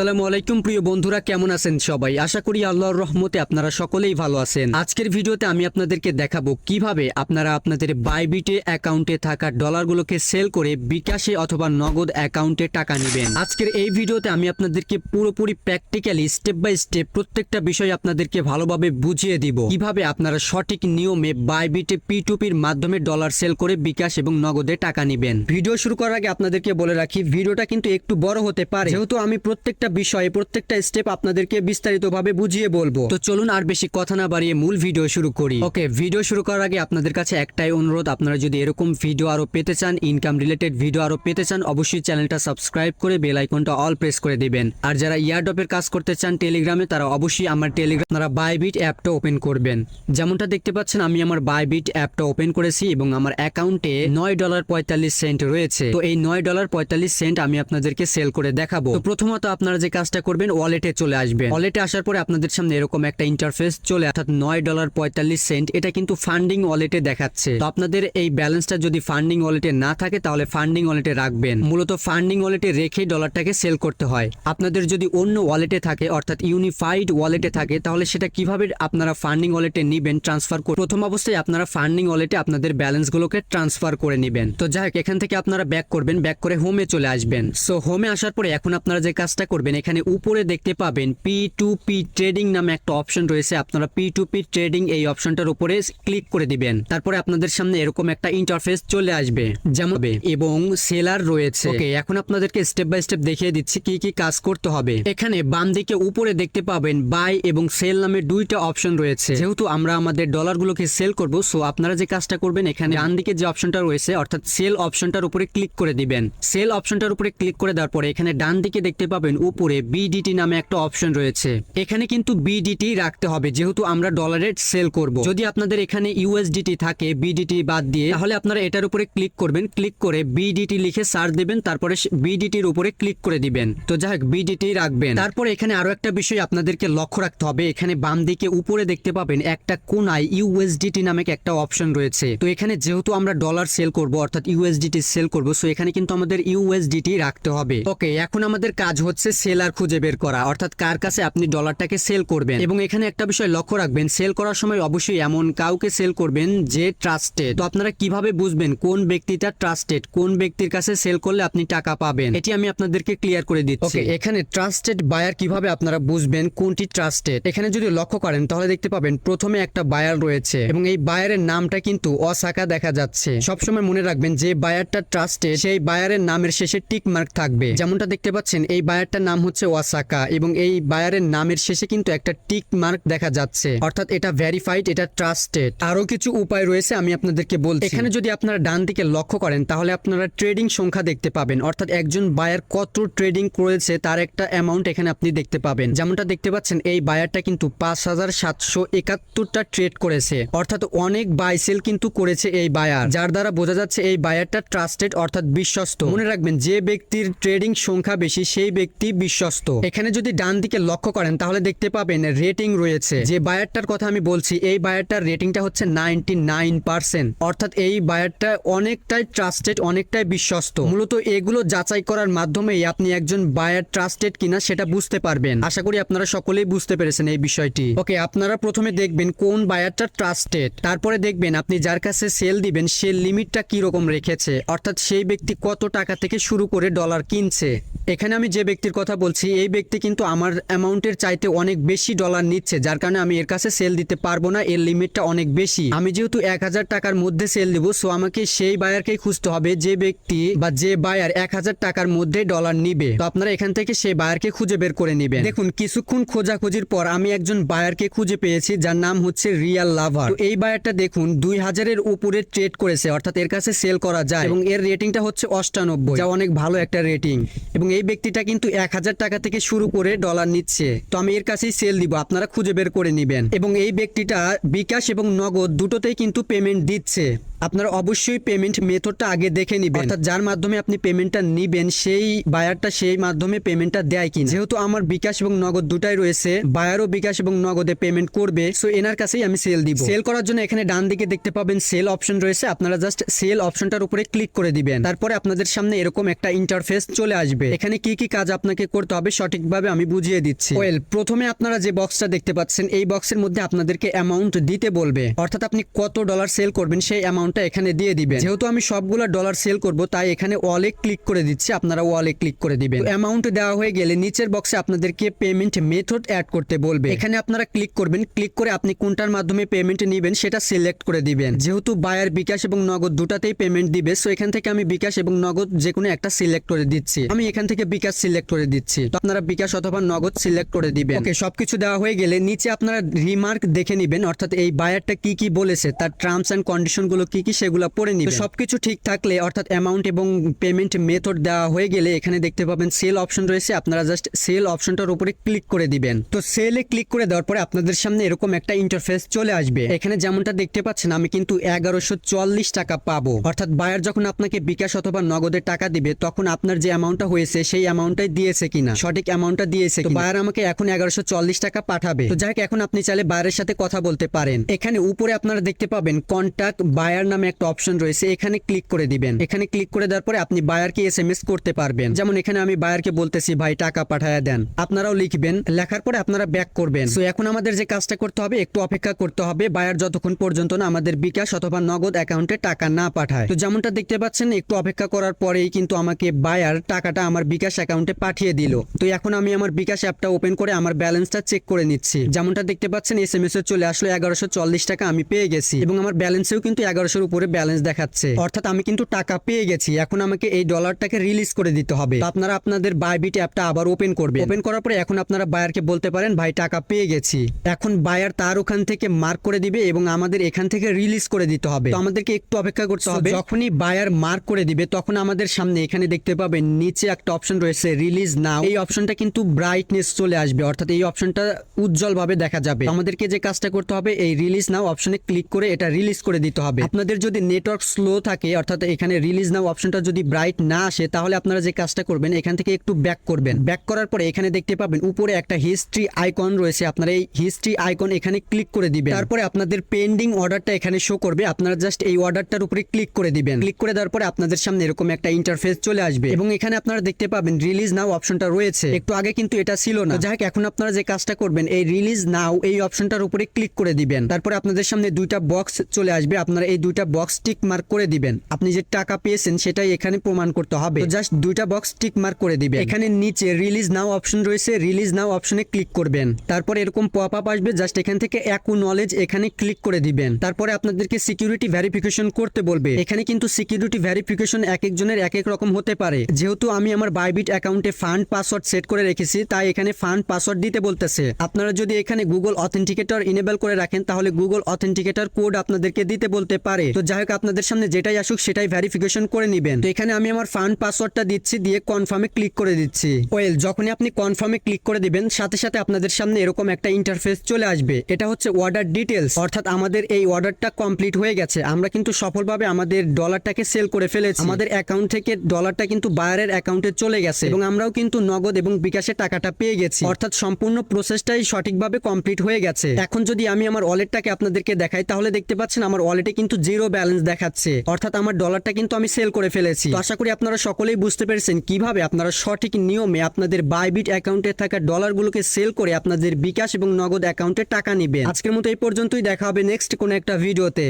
আসসালামু আলাইকুম প্রিয় বন্ধুরা, কেমন আছেন সবাই? আশা করি আল্লাহর রহমতে আপনারা সকলেই ভালো আছেন। আজকের ভিডিওতে আমি আপনাদেরকে দেখাবো কিভাবে আপনারা আপনাদের বাইবিটে অ্যাকাউন্টে থাকা ডলারগুলোকে সেল করে বিকাশে অথবা নগদ অ্যাকাউন্টে টাকা নেবেন। আজকের এই ভিডিওতে আমি আপনাদেরকে পুরোপুরি প্র্যাকটিক্যালি স্টেপ বাই স্টেপ প্রত্যেকটা বিষয় আপনাদেরকে ভালোভাবে বুঝিয়ে দিব কিভাবে আপনারা সঠিক নিয়মে বাইবিটে P2P-র মাধ্যমে ডলার সেল করে বিকাশ এবং নগদে টাকা নেবেন। ভিডিও শুরু করার আগে আপনাদেরকে বলে রাখি, ভিডিওটা কিন্তু একটু বড় হতে পারে, যেহেতু আমি প্রত্যেকটা বিষয়ে প্রত্যেকটা স্টেপ আপনাদেরকে বিস্তারিতভাবে বুঝিয়ে বলবো। তো চলুন আর বেশি কথা না বাড়িয়ে মূল ভিডিও শুরু করি। ওকে, ভিডিও শুরু করার আগে আপনাদের কাছে একটাই অনুরোধ, আপনারা যদি এরকম ভিডিও আরো পেতে চান, ইনকাম রিলেটেড ভিডিও আরো পেতে চান, অবশ্যই চ্যানেলটা সাবস্ক্রাইব করে বেল আইকনটা অল প্রেস করে দিবেন। আর যারা ইয়ারড্রপের কাজ করতে চান টেলিগ্রামে, তারা অবশ্যই আমার টেলিগ্রাম আপনারা বাইবিট অ্যাপটা ওপেন করবেন। যেমনটা দেখতে পাচ্ছেন আমি আমার বাইবিট অ্যাপটা ওপেন করেছি এবং আমার অ্যাকাউন্টে $9.45 রয়েছে। তো এই $9.45 আমি আপনাদেরকে সেল করে দেখাবো। তো প্রথমত আপনারা যে কাজটা করবেন, ওয়ালেটে চলে আসবেন। ওয়ালেটে আসার পরে আপনাদের সামনে এরকম একটা ইন্টারফেস চলে, অর্থাৎ $9.45 এটা কিন্তু ফান্ডিং ওয়ালেটে দেখাচ্ছে। তো আপনাদের এই ব্যালেন্সটা যদি ফান্ডিং ওয়ালেটে না থাকে তাহলে ফান্ডিং ওয়ালেটে রাখবেন। মূলত ফান্ডিং ওয়ালেটে রেখে ডলারটাকে সেল করতে হয়। আপনাদের যদি অন্য ওয়ালেটে থাকে, অর্থাৎ ইউনিফাইড ওয়ালেটে থাকে, তাহলে সেটা কিভাবে আপনারা ফান্ডিং ওয়ালেটে নিবেন, ট্রান্সফার করে প্রথম অবস্থায় আপনারা ফান্ডিং ওয়ালেটে আপনাদের ব্যালেন্সগুলোকে ট্রান্সফার করে নেবেন। তো যাই হোক, এখান থেকে আপনারা ব্যাক করবেন, ব্যাক করে হোমে চলে আসবেন। সো হোমে আসার পরে এখন আপনারা যে কাজটা করবেন, এখানে উপরে দেখতে পাবেন P2P ট্রেডিং নামে একটা অপশন রয়েছে। আপনারা P2P ট্রেডিং এই অপশনটার উপরে ক্লিক করে দিবেন। তারপরে আপনাদের সামনে এরকম একটা ইন্টারফেস চলে আসবে যেমন, এবং সেলার রয়েছে। ওকে, এখন আপনাদেরকে স্টেপ বাই স্টেপ দেখিয়ে দিচ্ছি কি কি কাজ করতে হবে। এখানে বাম দিকে উপরে দেখতে পাবেন বাই এবং সেল নামে দুইটা অপশন রয়েছে। যেহেতু আমরা আমাদের ডলারগুলোকে সেল করব, সো আপনারা যে কাজটা করবেন, এখানে ডান দিকে যে অপশনটা রয়েছে অর্থাৎ সেল অপশনটার উপরে ক্লিক করে দিবেন। সেল অপশনটার উপরে ক্লিক করে দেওয়ার পরে এখানে ডান দিকে দেখতে পাবেন উপরে বিডিটি নামে একটা অপশন রয়েছে। এখানে কিন্তু বিডিটি রাখতে হবে, যেহেতু আমরা ডলারের সেল করব। যদি আপনাদের এখানে ইউএসডিটি থাকে বিডিটি বাদ দিয়ে, তাহলে আপনারা এটার উপরে ক্লিক করবেন, ক্লিক করে বিডিটি লিখে সার্চ দিবেন, তারপরে বিডিটির উপরে ক্লিক করে দিবেন। তো যাই হোক, বিডিটি রাখবেন। তারপরে এখানে আরো একটা বিষয় আপনাদেরকে লক্ষ্য রাখতে হবে, এখানে বাম দিকে উপরে দেখতে পাবেন একটা কোনায় ইউএসডিটি নামে একটা অপশন রয়েছে। তো এখানে যেহেতু আমরা ডলার সেল করব, অর্থাৎ ইউএসডিটি সেল করব, সো এখানে কিন্তু আমাদের ইউএসডিটি রাখতে হবে। ওকে, এখন আমাদের কাজ হচ্ছে সেলার খুঁজে বের করা, অর্থাৎ কার কাছে আপনি ডলারটাকে সেল করবেন। এবং এখানে একটা বিষয় লক্ষ্য রাখবেন, সেল করার সময় অবশ্যই এমন কাউকে সেল করবেন যে ট্রাস্টেড। তো আপনারা কিভাবে বুঝবেন কোন ব্যক্তিটা ট্রাস্টেড, কোন ব্যক্তির কাছে সেল করলে আপনি টাকা পাবেন, এটি আমি আপনাদেরকে ক্লিয়ার করে দিচ্ছি। ওকে, এখানে ট্রাস্টেড বায়ার কিভাবে আপনারা বুঝবেন কোনটি ট্রাস্টেড, এখানে যদি লক্ষ্য করেন তাহলে দেখতে পাবেন প্রথমে একটা বায়ার রয়েছে এবং এই বায়ারের নামটা কিন্তু অসাকা দেখা যাচ্ছে। সবসময় মনে রাখবেন যে বায়ারটা ট্রাস্টেড, সেই বায়ারের নামের শেষে টিক মার্ক থাকবে। যেমনটা দেখতে পাচ্ছেন এই বায়ারটার নাম হচ্ছে ওয়াসাকা এবং এই বায়ারের নামের শেষে কিন্তু একটা টিক মার্ক দেখা যাচ্ছে, অর্থাৎ এটা ভেরিফাইড, এটা ট্রাস্টেড। আরো কিছু উপায় রয়েছে আমি আপনাদেরকে বলছি। এখানে যদি আপনারা ডান দিকে লক্ষ্য করেন তাহলে আপনারা ট্রেডিং সংখ্যা দেখতে পাবেন, অর্থাৎ একজন বায়ার কত ট্রেডিং করেছে তার একটা অ্যামাউন্ট এখানে আপনি দেখতে পাবেন। যেমনটা দেখতে পাচ্ছেন এই বায়ারটা কিন্তু 5771টা ট্রেড করেছে, অর্থাৎ অনেক বাই সেল কিন্তু করেছে এই বায়ার, যার দ্বারা বোঝা যাচ্ছে এই বায়ারটা ট্রাস্টেড অর্থাৎ বিশ্বস্ত। মনে রাখবেন যে ব্যক্তির ট্রেডিং সংখ্যা বেশি সেই ব্যক্তি বিশ্বস্ত। এখানে যদি ডান দিকে লক্ষ্য করেন তাহলে দেখতে পাবেন রেটিং রয়েছে। যে বায়ারটার কথা আমি বলছি এই বায়ারটার রেটিংটা হচ্ছে 99%, অর্থাৎ এই বায়ারটা অনেকটাই ট্রাস্টেড, অনেকটাই বিশ্বস্ত। মূলত এগুলো যাচাই করার মাধ্যমেই আপনি একজন বায়ার ট্রাস্টেড কিনা সেটা বুঝতে পারবেন। আশা করি আপনারা সকলেই বুঝতে পেরেছেন এই বিষয়টি। ওকে, আপনারা প্রথমে দেখবেন কোন বায়ারটা ট্রাস্টেড, তারপরে দেখবেন আপনি যার কাছে সেল দিবেন সে লিমিটটা কি রকম রেখেছে, অর্থাৎ সেই ব্যক্তি কত টাকা থেকে শুরু করে ডলার কিনছে। এখানে আমি যে ব্যক্তির কথা বলছি এই ব্যক্তি কিন্তু আমার অ্যামাউন্টের চাইতে অনেক বেশি ডলার নিচ্ছে, যার কারণে আমি এর কাছে সেল দিতে পারবো না, এর লিমিটটা অনেক বেশি। আমি যেহেতু 1000 টাকার মধ্যে সেল দিব, সো আমাকে সেই বায়ারকেই খুঁজতে হবে যে ব্যক্তি বা যে বায়ার 1000 টাকার মধ্যে ডলার নিবে। তো আপনারা এখান থেকে সেই বায়ারকে খুঁজে বের করে নেবেন। দেখুন, কিছুক্ষণ খোঁজাখুঁজির পর আমি একজন বায়ারকে খুঁজে পেয়েছি যার নাম হচ্ছে রিয়াল লাভার। তো এই বায়ারটা দেখুন 2000-এর উপরে ট্রেড করেছে, অর্থাৎ এর কাছে সেল করা যায় এবং এর রেটিংটা হচ্ছে 98, যা অনেক ভালো একটা রেটিং। এবং এই ব্যক্তিটা কিন্তু 1000 টাকা থেকে শুরু করে ডলার নিচ্ছে, তো আমি এর কাছেই সেল দিব, আপনারা খুঁজে বের করে নেবেন। এবং এই ব্যক্তিটা বিকাশ এবং নগদ দুটোতেই কিন্তু পেমেন্ট দিচ্ছে। আপনারা অবশ্যই পেমেন্ট মেথডটা আগে দেখে নেবেন, অর্থাৎ যার মাধ্যমে আপনি পেমেন্টটা নিবেন সেই বায়ারটা সেই মাধ্যমে পেমেন্টটা দেয় কিনা। যেহেতু আমার বিকাশ এবং নগদ দুটাই রয়েছে, বায়ারও বিকাশ এবং নগদে পেমেন্ট করবে, সো এনার কাছেই আমি সেল দিব। সেল করার জন্য এখানে ডান দিকে দেখতে পাবেন সেল অপশন রয়েছে, আপনারা জাস্ট সেল অপশনটার উপরে ক্লিক করে দিবেন। তারপরে আপনাদের সামনে এরকম একটা ইন্টারফেস চলে আসবে। এখানে কি কি কাজ আপনাকে করতে হবে সঠিকভাবে আমি বুঝিয়ে দিচ্ছি। ওয়েল, প্রথমে আপনারা যে বক্সটা দেখতে পাচ্ছেন এই বক্সের মধ্যে আপনাদেরকে অ্যামাউন্ট দিতে বলবে, অর্থাৎ আপনি কত ডলার সেল করবেন সেই অ্যামাউন্টটা এখানে দিয়ে দিবেন। যেহেতু আমি সবগুলো ডলার সেল করব তাই এখানে ওয়ালে ক্লিক করে দিচ্ছি, আপনারা ওয়ালে ক্লিক করে দিবেন। অ্যামাউন্ট দেওয়া হয়ে গেলে নিচের বক্সে আপনাদেরকে পেমেন্ট মেথড অ্যাড করতে বলবে, এখানে আপনারা ক্লিক করবেন। ক্লিক করে আপনি কোনটার মাধ্যমে পেমেন্ট নেবেন সেটা সিলেক্ট করে দিবেন। যেহেতু বায়ার বিকাশ এবং নগদ দুটাতেই পেমেন্ট দিবে, সো এখান থেকে আমি বিকাশ এবং নগদ যে কোনো একটা সিলেক্ট করে দিচ্ছি। আমি এখান থেকে বিকাশ সিলেক্ট করে দিচ্ছি, তো আপনারা বিকাশ অথবা নগদ সিলেক্ট করে দিবেন। ওকে, সবকিছু দেওয়া হয়ে গেলে নিচে আপনারা রিমার্ক দেখে নেবেন, অর্থাৎ এই বায়ারটা কি কি বলেছে, তার টার্মস এন্ড কন্ডিশন গুলো কি কি সেগুলো পড়ে নিবেন। সবকিছু ঠিক থাকলে অর্থাৎ অ্যামাউন্ট এবং পেমেন্ট মেথড দেওয়া হয়ে গেলে এখানে দেখতে পাবেন সেল অপশন রয়েছে, আপনারা জাস্ট সেল অপশনটার উপরে ক্লিক করে দিবেন। তো সেলে ক্লিক করে দেওয়ার পরে আপনাদের সামনে এরকম একটা ইন্টারফেস চলে আসবে। এখানে যেমনটা দেখতে পাচ্ছেন আমি কিন্তু 1140 টাকা পাবো, অর্থাৎ বায়ার যখন আপনাকে বিকাশ অথবা নগদের টাকা দিবে তখন আপনার যে অ্যামাউন্টটা হয়েছে সেই অ্যামাউন্টটাই দিয়েছে কিনা, সঠিক অ্যামাউন্টটা দিয়েছে কিনা। বায়ার আমাকে এখন 1140 টাকা পাঠাবে। তো যাই হোক, এখন আপনি চাইলে বায়ারের সাথে কথা বলতে পারেন। এখানে উপরে আপনারা দেখতে পাবেন কন্টাক্ট বায়ার নামে একটা অপশন রয়েছে, এখানে ক্লিক করে দিবেন। এখানে ক্লিক করে দেওয়ার পরে আপনি বায়ারকে এসএমএস করতে পারবেন। যেমন এখানে আমি বায়ারকে বলতেছি ভাই টাকা পাঠায়া দেন, আপনারাও লিখবেন, লেখার পরে আপনারা ব্যাক করবেন। সো এখন আমাদের যে কাজটা করতে হবে, একটু অপেক্ষা করতে হবে বায়ার যতক্ষণ পর্যন্ত না আমাদের বিকাশ অথবা নগদ অ্যাকাউন্টে টাকা না পাঠায়। তো যেমনটা দেখতে পাচ্ছেন একটু অপেক্ষা করার পরেই কিন্তু আমাকে বায়ার টাকাটা আমার বিকাশ অ্যাকাউন্টে পাঠিয়ে দিল। তো এখন আমি আমার বিকাশ অ্যাপটা ওপেন করে আমার ব্যালেন্সটা চেক করে নিচ্ছি। যেমনটা দেখতে পাচ্ছেন এসএমএস এ চলে আসলো 1140 টাকা আমি পেয়ে গেছি এবং আমার ব্যালেন্সেও কিন্তু 1100-এর উপরে ব্যালেন্স দেখাচ্ছে, অর্থাৎ আমি কিন্তু টাকা পেয়ে গেছি। এখন আমাকে এই ডলারটাকে রিলিজ করে দিতে হবে। তো আপনারা আপনাদের বাইবিট অ্যাপটা আবার ওপেন করবেন। ওপেন করার পরে এখন আপনারা বায়ারকে বলতে পারেন ভাই টাকা পেয়ে গেছি। এখন বায়ার তার ওখান থেকে মার্ক করে দিবে এবং আমাদের এখান থেকে রিলিজ করে দিতে হবে। তো আমাদেরকে একটু অপেক্ষা করতে হবে। যখনই বায়ার মার্ক করে দিবে তখন আমাদের সামনে এখানে দেখতে পাবেন নিচে একটা অপশন রয়েছে রিলিজ নাও। এই অপশনটা কিন্তু ব্রাইটনেস চলে আসবে, অর্থাৎ এই অপশনটা উজ্জ্বল ভাবে দেখা যাবে। আমাদেরকে যে কাজটা করতে হবে এই রিলিজ নাও অপশনে ক্লিক করে এটা রিলিজ করে দিতে হবে। আপনাদের যদি নেটওয়ার্ক স্লো থাকে অর্থাৎ এখানে রিলিজ নাও অপশনটা যদি ব্রাইট না আসে তাহলে আপনারা যে কাজটা করবেন এখান থেকে একটু ব্যাক করবেন। ব্যাক করার পরে এখানে দেখতে পাবেন উপরে একটা হিস্ট্রি আইকন রয়েছে, আপনারা এই হিস্ট্রি আইকন এখানে ক্লিক করে দিবেন। তারপরে আপনাদের পেন্ডিং অর্ডারটা এখানে শো করবে, আপনারা জাস্ট এই অর্ডারটার উপরে ক্লিক করে দিবেন। ক্লিক করে দেওয়ার পরে আপনাদের সামনে এরকম একটা ইন্টারফেস চলে আসবে এবং এখানে আপনারা দেখতে পাবেন রিলিজ নাও অপশনটা রয়েছে, একটু আগে কিন্তু এটা ছিল না। যাই হোক, এখন আপনারা যে কাজটা করবেন এই রিলিজ নাও এই অপশনটার উপরে ক্লিক করে দিবেন। তারপরে আপনাদের সামনে দুইটা বক্স চলে আসবে, আপনারা এই দুইটা বক্স টিক মার্ক করে দিবেন। আপনি যে টাকা পেয়েছেন সেটাই এখানে প্রমাণ করতে হবে, জাস্ট দুইটা বক্স টিক মার্ক করে দিবেন। এখানে নিচে রিলিজ নাও অপশন রয়েছে, রিলিজ নাও অপশনে ক্লিক করবেন। তারপর এরকম পপ আপ আসবে, জাস্ট এখান থেকে অ্যাকনোলেজ এখানে ক্লিক করে দিবেন। তারপরে আপনাদেরকে সিকিউরিটি ভেরিফিকেশন করতে বলবে। এখানে কিন্তু সিকিউরিটি ভেরিফিকেশন এক একজনের এক এক রকম হতে পারে। যেহেতু আমি আমার বাইবিট অ্যাকাউন্টে ফান্ড পাসওয়ার্ড সেট করে রেখেছি তাই এখানে ফান্ড পাসওয়ার্ড দিতে বলতেছে। আপনারা যদি এখানে গুগল অথেন্টিকেটর ইনেবল করে রাখেন তাহলে গুগল অথেন্টিকেটর কোড আপনাদেরকে দিতে বলতে পারে। তো যাই হোক, আপনাদের সামনে যেটাই আসুক সেটাই ভেরিফিকেশন করে নেবেন। তো এখানে আমি আমার ফান্ড পাসওয়ার্ডটা দিচ্ছি, দিয়ে কনফার্মে ক্লিক করে দিচ্ছি। ওয়েল, যখনই আপনি কনফার্মে ক্লিক করে দিবেন সাথে সাথে আপনাদের সামনে এরকম একটা ইন্টারফেস চলে আসবে। এটা হচ্ছে অর্ডার ডিটেলস, অর্থাৎ আমাদের এই অর্ডারটা কমপ্লিট হয়ে গেছে। আমরা কিন্তু সফলভাবে আমাদের ডলারটাকে সেল করে ফেলেছি। আমাদের অ্যাকাউন্ট থেকে ডলারটা কিন্তু বায়ারের অ্যাকাউন্টে চলে গেছে এবং আমরাও কিন্তু নগদ এবং বিকাশে টাকাটা পেয়ে গেছি, অর্থাৎ সম্পূর্ণ প্রসেসটাই সঠিকভাবে কমপ্লিট হয়ে গেছে। এখন যদি আমি আমার ওয়ালেটটাকে আপনাদেরকে দেখাই তাহলে দেখতে পাচ্ছেন আমার ওয়ালেটে কিন্তু জিরো ব্যালেন্স দেখাচ্ছে, অর্থাৎ আমার ডলারটা কিন্তু আমি সেল করে ফেলেছি। তো আশা করি আপনারা সকলেই বুঝতে পেরেছেন কিভাবে আপনারা সঠিক নিয়মে আপনাদের বাইবিট অ্যাকাউন্টে থাকা ডলারগুলোকে সেল করে আপনাদের বিকাশ এবং নগদ অ্যাকাউন্টে টাকা নেবেন। আজকের মতো এই পর্যন্তই, দেখা হবে নেক্সট কোনো একটা ভিডিওতে।